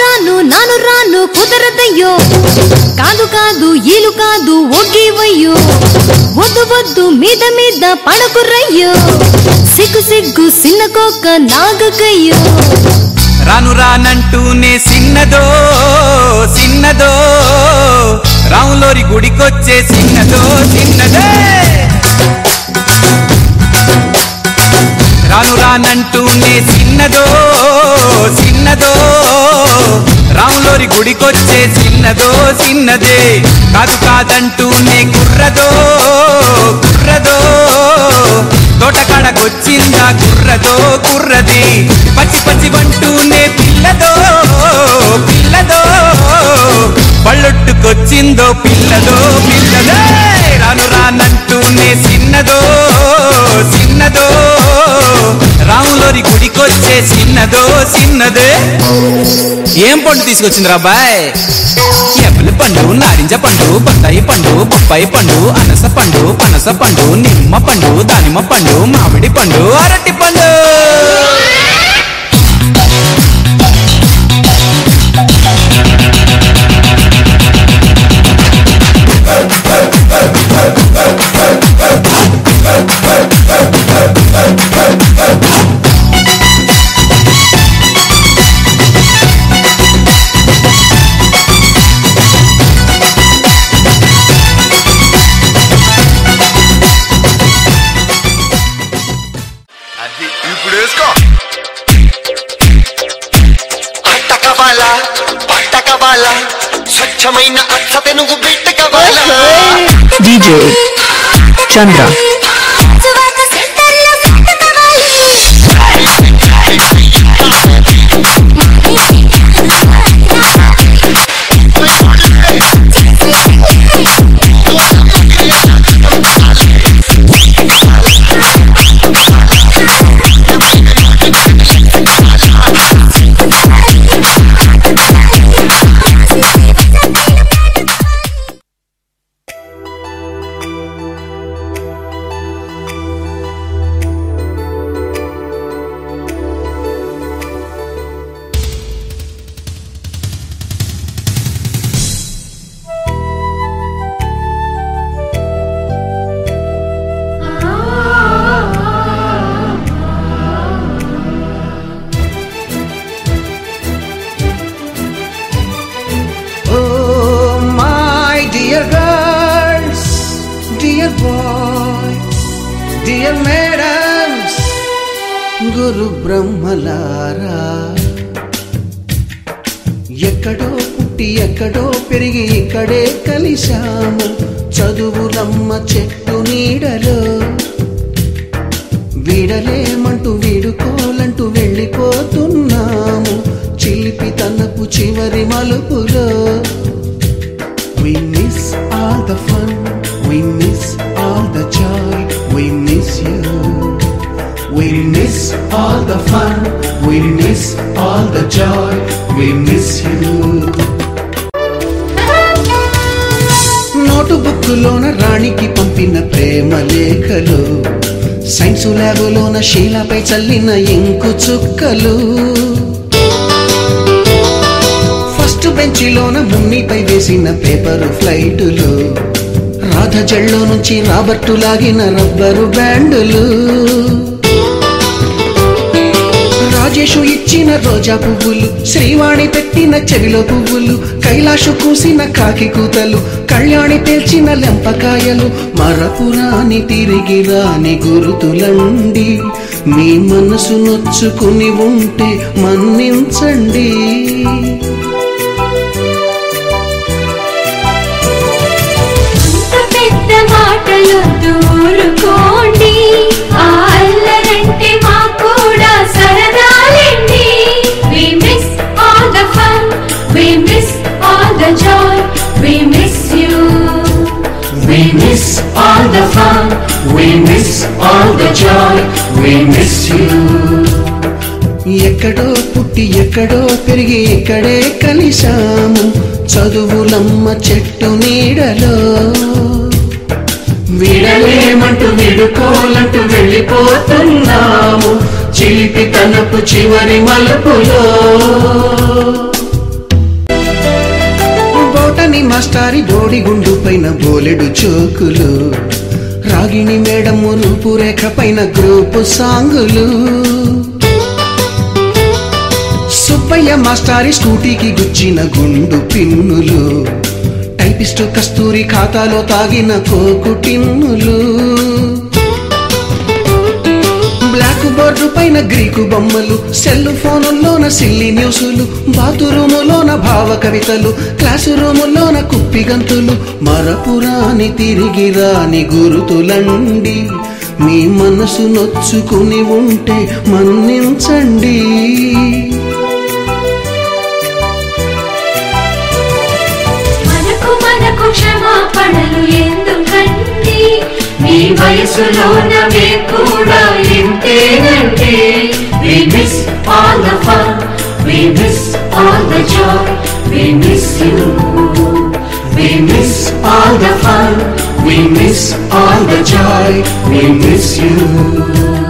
నాను రాను కుదరదయ్యో కాదు కాదు ఈలు కాదు ఒగ్గివయ్యో వద్దు వద్దు మీద మీద పడకురయ్యో సిగ్గు సిగ్గు సిన్నకోక నాగకయ్యో రాను రానంటూనే సిన్నదో సిన్నదో రాములోరి గుడికొచ్చే సిన్నదో సిన్నదే రాను రానంటూనే సిన్నదో సిన్నదో రాములోరి గుడికొచ్చే సిన్నదో సిన్నదే కాదు కాదంటూనే కుర్రదో కుర్రదో తోటకాడకొచ్చిందా కుర్రదో కుర్రది పచ్చి పచ్చి వంటూనే పిల్లదో పిల్లదో పళ్ళొట్టుకొచ్చిందో పిల్లదో పిల్లదే రాను రానంటూనే సిన్నదో సిన్నదో రాములోరి గుడికొచ్చే సిన్నదో సిన్నదే ఏం పండు తీసుకొచ్చింది రాబాయ్ యాపిల్ పండు నారింజ పండు బత్తాయి పండు బొప్పాయి పండు అనస పండు పనస పండు నిమ్మ పండు దానిమ్మ పండు మామిడి పండు అరటి పండు స్వచ్ఛమైన అక్షత నువ్వు బిట్టకవాలా DJ Chandra గురు బ్రహ్మలారా ఎక్కడో పుట్టి ఎక్కడో పెరిగి ఇక్కడే కలిశాము చదువులమ్మ చెట్టు నీడలో వీడలేమంటూ వీడుకోలంటూ వెళ్ళిపోతున్నాము చిలిపి తనపు చివరి మలుపులో We miss all the fun, we miss all the joy, we miss you. We miss all the fun, we miss all the joy, we miss you. నోటుబుక్కులోన రాణికి పంపిన ప్రేమ లేఖలు సైన్సు ల్యాబులోన శీలపై చల్లిన ఇంకు చుక్కలు ఫస్ట్ బెంచిలోన మున్నిపై వేసిన పేపరు ఫ్లైటులు రాధ జల్లో నుంచి రాబర్టు లాగిన rubber బ్యాండులు Rajesh ఇచ్చిన రోజా పువ్వులు శ్రీవాణి పెట్టిన చెవిలో పువ్వులు కైలాషు కూసిన కాకి కూతలు కళ్యాణి పేల్చిన లెంపకాయలు మరపురాని తిరిగి రాని గురుతులండి మీ మనసు నొచ్చుకుని ఉంటే మన్నించండి ఊరుకోండి అల్లరంటే మా కూడా సరదాలండి we miss all the fun we miss all the joy we miss you We miss all the fun, we miss all the joy, we miss you. ఎక్కడో పుట్టి ఎక్కడో పెరిగి ఇక్కడే కలిశాము చదువులమ్మ చెట్టు నీడలో విడలేమంటూ విడుకోలంటూ వెళ్ళిపోతున్నాము చిలిపి తనపు చివరి మలుపులో మాస్టారి బోడిగుండు పైన బోలెడు చోకులు, రాగిణి మేడము రూపురేఖ పైన గ్రూపు సాంగులు, సుబ్బయ్య మాస్టారి స్కూటీకి గుచ్చిన గుండు పిన్నులు, టైపిస్టు కస్తూరి ఖాతాలో తాగిన కోకు టిన్నులు, బ్లాక్ బోర్డు పైన గ్రీకు బొమ్మలు, సెల్ ఫోనుల్లోన సిల్లి న్యూసులు, బాతురూములోన భావ కవితలు, క్లాసు రూములోన కుప్పిగంతులు, మరపురాని తిరిగి రాని గురుతులండి, మీ మనసు నొచ్చుకుని ఉంటే మన్నించండి. మనకు క్షమాపణలు ఎందుకండి, మీ వయసులోన మేము కూడా ఇంతేనండి. We miss all the fun, we miss all the joy, we miss you. We miss all the fun, we miss all the joy, we miss you.